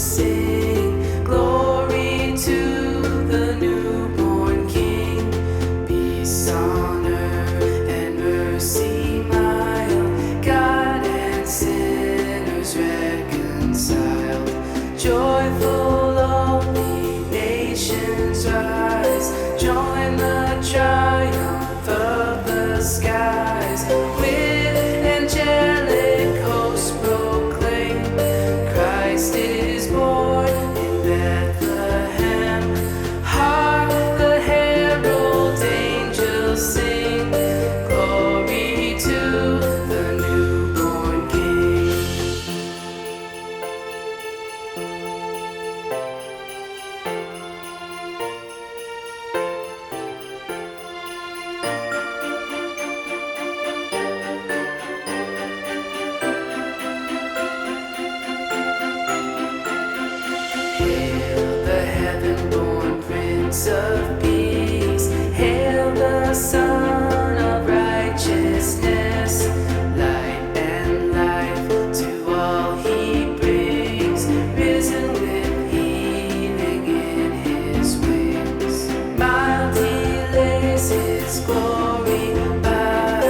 sing glory to the newborn King. Peace on earth and mercy mild, God and sinners reconciled. Joyful all ye nations rise, join the triumph of the skies. With angelic hosts proclaim, Christ is born in Bethlehem. Hark the herald angels sing, glory to the newborn King. Hail the heaven-born Prince of Peace, hail the Son of Righteousness. Light and life to all he brings, risen with healing in his wings. Mild he lays his glory by,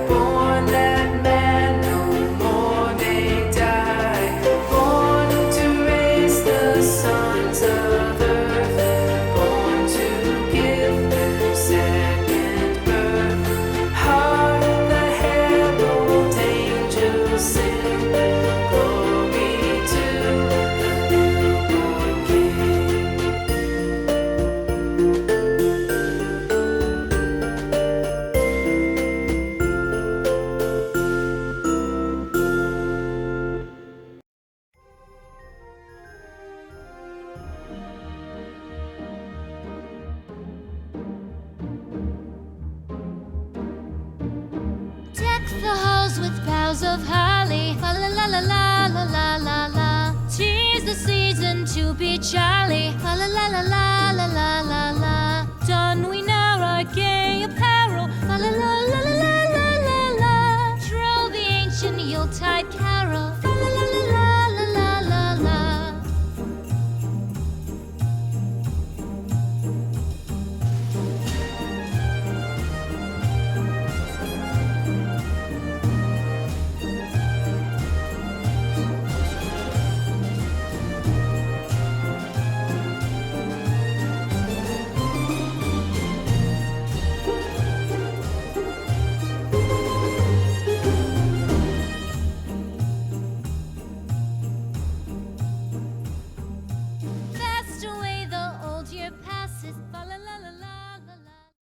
born that man no more may die, born to raise the sons of earth, born to give them second birth. Hark the herald angels sing, glory to the newborn King. Deck the halls with boughs of holly, fa la la la la la la la la. 'Tis the season to be jolly, fa la la la la la la la la. Don we now our gay apparel, fa la la la la la la la la. Troll the ancient Yuletide carol,